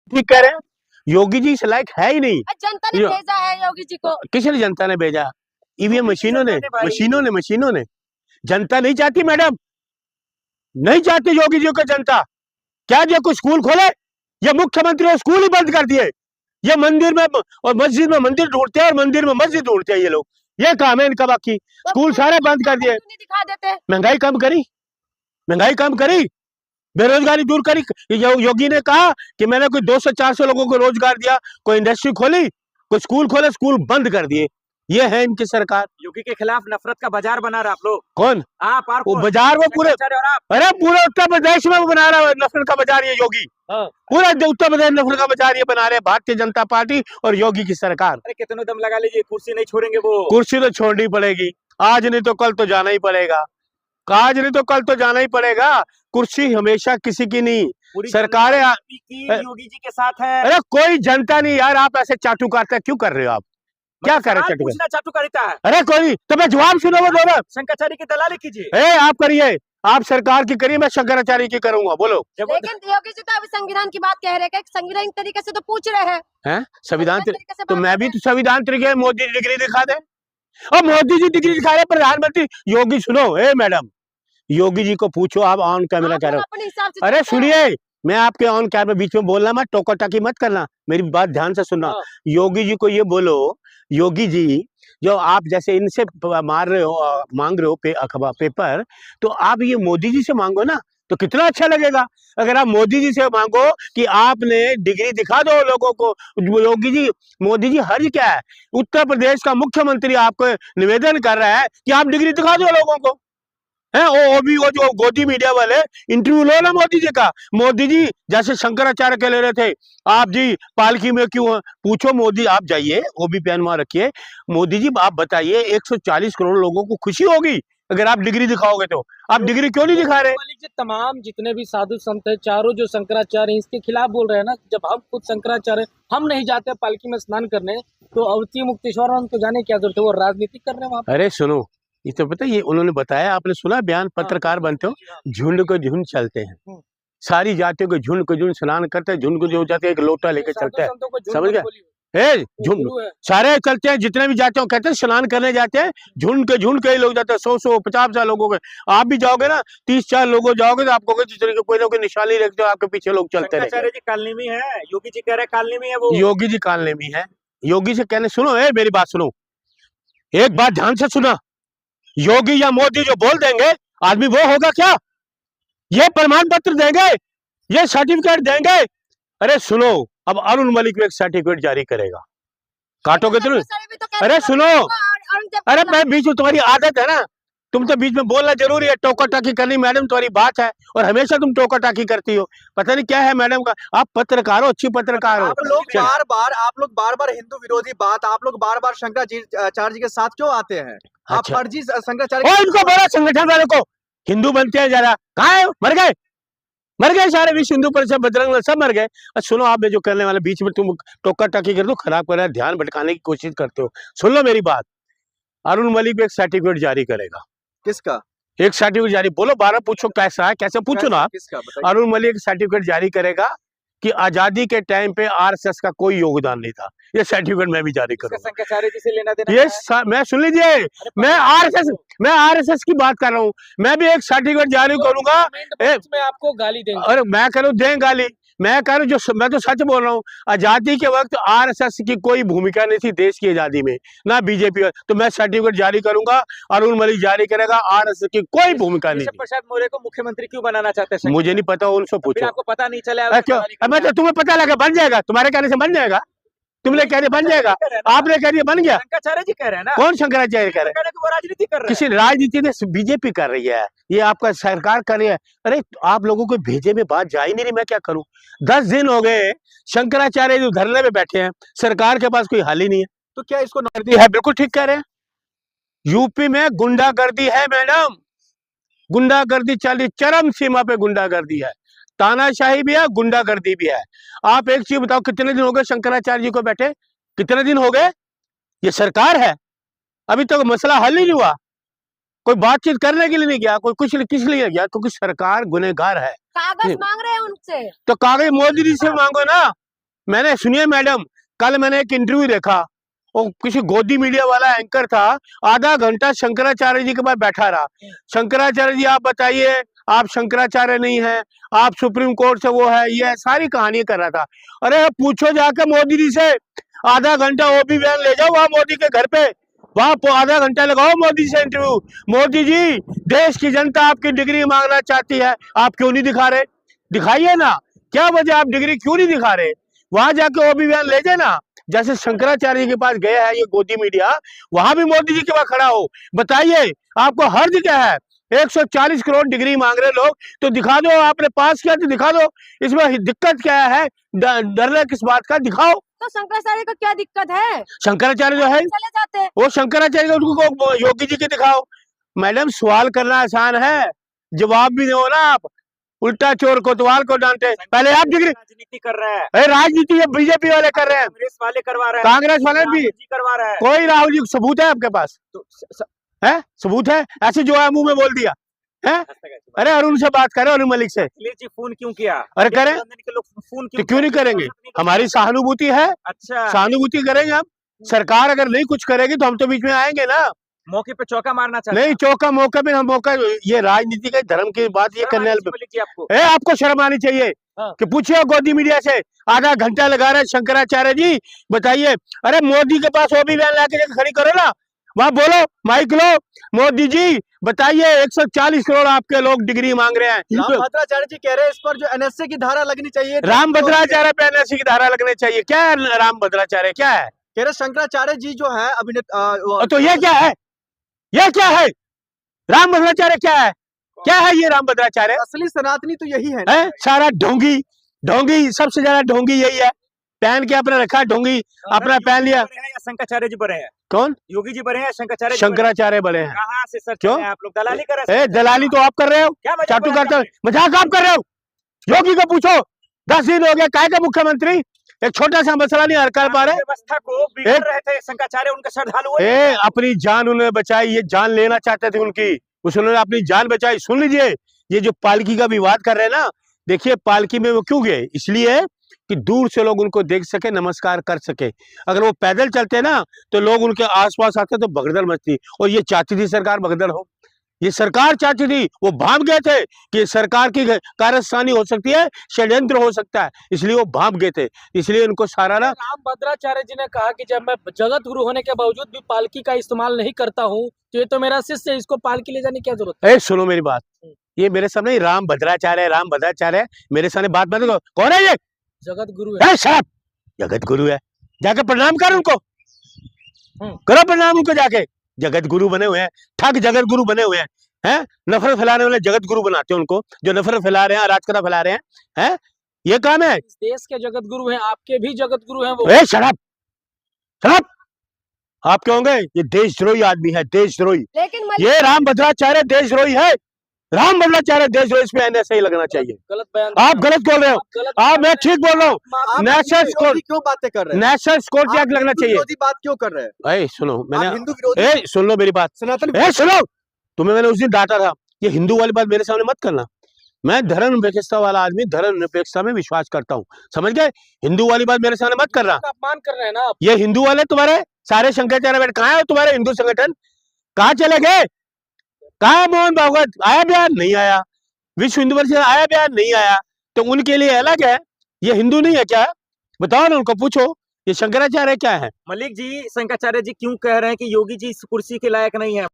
ठीक कह रहे हैं, योगी जी इस लायक है ही नहीं। जनता ने भेजा है योगी जी को। किसने जनता ने भेजा? ईवीएम मशीनों ने। जनता नहीं चाहती मैडम, नहीं चाहती योगी जी को जनता। क्या जो कुछ स्कूल खोले? ये मुख्यमंत्री ने स्कूल ही बंद कर दिए। ये मंदिर में और मस्जिद में मंदिर ढूंढते हैं और मंदिर में मस्जिद ढूंढते हैं ये लोग। ये काम है इनका। बाकी स्कूल सारे बंद कर दिए। दिखा देते। महंगाई कम करी, बेरोजगारी दूर करी। योगी ने कहा कि मैंने कोई 200-400 लोगों को रोजगार दिया, कोई इंडस्ट्री खोली, कोई स्कूल खोले, स्कूल बंद कर दिए। ये है इनकी सरकार। योगी के खिलाफ नफरत का बाजार बना रहा आप लोग। कौन? आप वो बाजार वो पूरे, अरे पूरे उत्तर प्रदेश में बना रहा है नफरत का बाजार ये योगी। पूरा उत्तर प्रदेश नफरत का बाजार ये बना रहे भारतीय जनता पार्टी और योगी की सरकार। अरे कितने दम लगा लीजिए, कुर्सी नहीं छोड़ेंगे वो। कुर्सी तो छोड़नी पड़ेगी, आज नहीं तो कल तो जाना ही पड़ेगा। कुर्सी हमेशा किसी की नहीं, सरकारें योगी जी के साथ है। अरे कोई जनता नहीं यार, आप ऐसे चाटुकारिता क्यों कर रहे हो? आप क्या कर रहे हो? चाटुकारिता है। अरे कोई नहीं, तो मैं जवाब सुनो वो दोनों। शंकराचार्य की दलाली कीजिए। आप करिए, आप सरकार की करिए, मैं शंकराचार्य की करूंगा। बोलो। लेकिन योगी जी तो अभी संविधान की बात कह रहे हैं, संविधान तरीके से तो पूछ रहे हैं। संविधान तो मैं भी तो संविधान तरीके मोदी डिग्री दिखा दे, और मोदी जी डिग्री दिखा रहे प्रधानमंत्री। योगी सुनो, मैडम, योगी जी को पूछो, आप ऑन कैमरा कह रहे हो। अरे सुनिए, मैं आपके ऑन कैमरा बीच में बोलना मत, टोका टाकी मत करना, मेरी बात ध्यान से सुनना। योगी जी को ये बोलो, योगी जी जो आप जैसे इनसे मांग रहे हो पेपर, तो आप ये मोदी जी से मांगो ना, तो कितना अच्छा लगेगा। अगर आप मोदी जी से मांगो कि आपने डिग्री दिखा दो लोगों को। योगी जी, मोदी जी हर्ज क्या है? उत्तर प्रदेश का मुख्यमंत्री आपको निवेदन कर रहा है कि आप डिग्री दिखा दो लोगों को। है वो भी, वो जो गोदी मीडिया वाले इंटरव्यू लो ना मोदी जी का। मोदी जी जैसे शंकराचार्य के ले रहे थे, आप जी पालकी में क्यों? पूछो मोदी, आप जाइए, वो भी पेन वहां रखिए। मोदी जी आप बताइए, 140 करोड़ लोगों को खुशी होगी अगर आप डिग्री दिखाओगे, तो आप डिग्री क्यों नहीं दिखा रहे? तमाम जितने भी साधु संत है, चारों जो शंकराचार्य इसके खिलाफ बोल रहे हैं ना। जब हम खुद शंकराचार्य हम नहीं जाते पालकी में स्नान करने, तो अवती मुक्तेश्वर उनको जाने क्या जरूरत है? वो राजनीति कर रहे हैं वहां। अरे सुनो, ये तो पता, ये उन्होंने बताया, आपने सुना बयान? पत्रकार बनते हो, झुंड को झुंड चलते हैं, सारी जातियों को झुंड को झुंड स्नान करते हैं, झुंड को जो जाते हैं एक लोटा लेके चलते हैं, समझ गए? झुंड सारे चलते हैं, जितने भी जाते हो कहते हैं स्नान करने जाते हैं, झुंड के लोग जाते हैं, 100-150 लोगों के। आप भी जाओगे ना, 30-40 लोगों जाओगे तो आपको कोई ना कोई निशानी रखते हो, आपके पीछे लोग चलते हैं। जी कालनी में है, योगी जी कह रहे कालनी में है वो। योगी जी कालनी में है, योगी से कहने सुनो, मेरी बात सुनो, एक बात ध्यान से सुना। योगी या मोदी जो बोल देंगे, आदमी वो होगा क्या? ये प्रमाण पत्र देंगे, ये सर्टिफिकेट देंगे। अरे सुनो, अब अरुण मलिक भी एक सर्टिफिकेट जारी करेगा, काटोगे तुम? अरे सुनो, अरे मैं बीच में, तुम्हारी आदत है ना, तुम तो बीच में बोलना जरूरी है, टोका टाकी करनी मैडम तुम्हारी बात है, और हमेशा तुम टोका टाकी करती हो। पता नहीं क्या है मैडम का। आप पत्रकार हो, अच्छी पत्रकार हो। आप लोग बार बार हिंदू विरोधी बात, आप लोग बार बार शंकराचार्य जी के साथ क्यों आते हैं? आप फर्जी शंकराचार्य इनको बोला संगठन वालों को, हिंदू बनते हैं जरा, कहाँ है? मर गए सारे विश्व हिंदू परिषद, बजरंग दल सब मर गए। सुनो, आप जो करने वाले बीच में तुम टोका टाकी कर दो, खराब कर रहा है, ध्यान भटकाने की कोशिश करते हो। सुन लो मेरी बात, अरुण मलिक भी एक सर्टिफिकेट जारी करेगा। किसका? एक सर्टिफिकेट जारी, बोलो 12 पूछो कैसा है, कैसे पूछो ना। अरुण मलिक सर्टिफिकेट जारी करेगा कि आजादी के टाइम पे आरएसएस का कोई योगदान नहीं था। ये सर्टिफिकेट मैं भी जारी करूंगा। शंकराचार्य जी से लेना देना ये मैं सुन लीजिए, मैं आरएसएस की बात कर रहा हूँ, मैं भी एक सर्टिफिकेट जारी करूंगा। मैं आपको गाली देंगे। अरे मैं करूँ दें गाली, मैं कह रहा हूँ, मैं तो सच बोल रहा हूँ। आजादी के वक्त आरएसएस की कोई भूमिका नहीं थी देश की आजादी में, ना बीजेपी। तो मैं सर्टिफिकेट जारी करूंगा, अरुण मलिक जारी करेगा, आरएसएस की कोई भूमिका नहीं। प्रसाद मौर्य को मुख्यमंत्री क्यों बनाना चाहते हैं? मुझे नहीं पता, उनसे पूछो। आपको पता नहीं चला? क्यों? मैं तो तुम्हें पता लगा बन जाएगा, तुम्हारे कहने से बन जाएगा, तुमने कह रहे बन जाएगा, आपने कह रही बन गया। शंकराचार्य जी कह रहे हैं ना। कौन शंकराचार्य कह रहे हैं? वो राजनीति कर रहे हैं। किसी राजनीति ने बीजेपी कर रही है, ये आपका सरकार कर रही है। अरे आप लोगों को भेजे में बात जा ही नहीं रही, मैं क्या करूं? 10 दिन हो गए शंकराचार्य जो धरने में बैठे हैं, सरकार के पास कोई हल ही नहीं है। तो क्या इसको गुंडागर्दी है? बिल्कुल ठीक कह रहे हैं, यूपी में गुंडागर्दी है मैडम, गुंडागर्दी चली, चरम सीमा पे गुंडागर्दी है, तानाशाही भी है, गुंडागर्दी भी है। आप एक चीज बताओ, कितने दिन हो गए शंकराचार्य जी को बैठे? कितने दिन हो गए? ये सरकार है, अभी तक मसला हल ही नहीं हुआ, कोई बातचीत करने के लिए नहीं गया, कोई कुछ किस लिए गया? क्योंकि सरकार गुनहगार है। कागज मांग रहे हैं उनसे, तो कागज मोदी जी से मांगो ना, मैंने सुनिए मैडम, कल मैंने एक इंटरव्यू देखा, वो किसी गोदी मीडिया वाला एंकर था, आधा घंटा शंकराचार्य जी के पास बैठा रहा। शंकराचार्य जी आप बताइए, आप शंकराचार्य नहीं है, आप सुप्रीम कोर्ट से वो है, ये सारी कहानी कर रहा था। अरे पूछो जाके मोदी जी से, आधा घंटा वो भी वैन ले जाओ वहां मोदी के घर पे, वहां आधा घंटा लगाओ मोदी से इंटरव्यू। मोदी जी, देश की जनता आपकी डिग्री मांगना चाहती है, आप क्यों नहीं दिखा रहे? दिखाइए ना, क्या वजह आप डिग्री क्यों नहीं दिखा रहे? वहां जाके वो भी वैन ले जाए ना, जैसे शंकराचार्य जी के पास गया है ये गोदी मीडिया, वहां भी मोदी जी के पास खड़ा हो, बताइए आपको हर्ज क्या है? 140 करोड़ डिग्री मांग रहे लोग, तो दिखा दो, आपने पास किया तो दिखा दो, इसमें दिक्कत क्या है? डरना किस बात का? दिखाओ। तो शंकराचार्य को क्या दिक्कत है? शंकराचार्य जो है चले जाते हैं। वो शंकराचार्य उनको योगी जी के दिखाओ। मैडम सवाल करना आसान है, जवाब भी दो ना आप, उल्टा चोर कोतवाल को डांटे। पहले आप डिग्री राजनीति कर रहा है, राजनीति ये बीजेपी वाले कर रहे हैं, कांग्रेस वाले करवा रहे हैं, कांग्रेस वाले भी करवा रहा है। कोई राहुल जी सबूत है आपके पास? तो है सबूत है? ऐसे जो है मुंह में बोल दिया है? अरे अरुण से बात करें, अरुण मलिक से। अखिलेश जी फोन क्यों किया? अरे करें के लोग फोन तो क्यों नहीं करेंगे? हमारी सहानुभूति है, अच्छा, सहानुभूति करेंगे हम। सरकार अगर नहीं कुछ करेगी तो हम तो बीच में आएंगे ना। मौके पे चौका मारना चाहते नहीं चौका मौका में हम मौका, ये राजनीति के धर्म की बात ये करने वाले मलिक जी आपको आपको शर्म आनी चाहिए हाँ। कि पूछिए गोदी मीडिया से, आधा घंटा लगा रहे शंकराचार्य जी, बताइए। अरे मोदी के पास वो भी वैन लाके खड़ी करो ना, वहां बोलो, माइक लो, मोदी जी बताइए 140 करोड़ आपके लोग डिग्री मांग रहे हैं। रामभद्राचार्य जी कह रहे हैं इस पर जो एनएसए की धारा लगनी चाहिए, रामभद्राचार्य पे एनएसए की धारा लगनी चाहिए। क्या है रामभद्राचार्य? क्या है? कह रहे शंकराचार्य जी जो है अभिनेता, तो ये क्या है? ये क्या है? रामभद्राचार्य क्या है? क्या है ये रामभद्राचार्य? असली सनातनी तो यही है ना? है सारा ढोंगी, ढोंगी सबसे ज्यादा ढोंगी यही है। पहन के अपने रखा ढोंगी, अपना पहन लिया। शंकराचार्य जी बड़े हैं? कौन? योगी जी बड़े हैं? शंकराचार्य शंकराचार्य बड़े हैं? कहाँ से सर? क्यों आप लोग दलाली कर रहे हैं? दलाली तो आप कर रहे हो, क्या चाटू करते हो, मजाक आप कर रहे हो। योगी को पूछो, 10 दिन हो गए, काय का मुख्यमंत्री? एक छोटा सा मसला नहीं हल कर पा रहे। व्यवस्था को बिगड़ रहे थे शंकराचार्य, उनका श्रद्धालु अपनी जान उन्होंने बचाई, ये जान लेना चाहते थे उनकी, उन्होंने अपनी जान बचाई। सुन लीजिए, ये जो पालकी का विवाद कर रहे हैं ना, देखिए पालकी में वो क्यों गए? इसलिए कि दूर से लोग उनको देख सके, नमस्कार कर सके। अगर वो पैदल चलते ना तो लोग उनके आसपास आते तो भगदड़ मचती, और ये चाहती थी सरकार भगदड़ हो, ये सरकार चाहती थी। वो भाप गए थे कि सरकार की कारस्तानी हो सकती है, षड्यंत्र हो सकता है, इसलिए वो भाप गए थे। इसलिए उनको सारा ना, रामभद्राचार्य जी ने कहा कि जब मैं जगत गुरु होने के बावजूद भी पालकी का इस्तेमाल नहीं करता हूँ तो ये तो मेरा शिष्य है, इसको पालकी ले जाने की क्या जरूरत है? सुनो मेरी बात, ये मेरे सामने रामभद्राचार्य, रामभद्राचार्य मेरे सामने बात मत करो। कौन है ये? जगत गुरु है। जगत गुरु है, जाके प्रणाम कर उनको, करो प्रणाम उनको जाके। जगत गुरु बने हुए हैं, ठग जगत गुरु बने हुए हैं, नफरत फैलाने वाले जगत गुरु बनाते हैं उनको, जो नफरत फैला रहे हैं, अराजकता फैला रहे हैं, ये काम है। इस देश के जगत गुरु हैं, आपके भी जगत गुरु हैं वो। शराब आप क्या होंगे? ये देशद्रोही आदमी है, देशद्रोही। लेकिन ये रामभद्राचार्य देशद्रोही है, रामभद्राचार्य देशद्रोही, इसमें एनएसए लगना चाहिए। गलत बयान आप गलत बोल रहे हो, मैं ठीक बोल रहा हूँ। नेशनल स्कोर क्यों बातें कर रहे हैं? नेशनल स्कोर एक्ट लगना चाहिए। बात क्यों कर रहे हैं? सुनो, मैंने हिंदू विरोधी, सुन लो मेरी बात, सनातन सुनो, तुम्हें मैंने उस दिन डांटा था, ये हिंदू वाली बात मेरे सामने मत करना। मैं धर्म निरपेक्षता वाला आदमी, धर्म निरपेक्षता में विश्वास करता हूँ, समझ गए? हिंदू वाली बात मेरे सामने मत करना। अपमान कर रहे हैं ना आप। ये हिंदू वाले तुम्हारे सारे शंकराचार्य बैठ, कहाँ है तुम्हारे हिंदू संगठन? कहाँ चले गए? कहाँ मोहन भागवत? आया बयान? नहीं आया। विश्व हिंदू परिषद आया बयान? नहीं आया। तो उनके लिए अलग है, ये हिंदू नहीं है क्या? बताओ ना, उनको पूछो ये शंकराचार्य क्या है। मलिक जी, शंकराचार्य जी क्यों कह रहे हैं कि योगी जी इस कुर्सी के लायक नहीं है?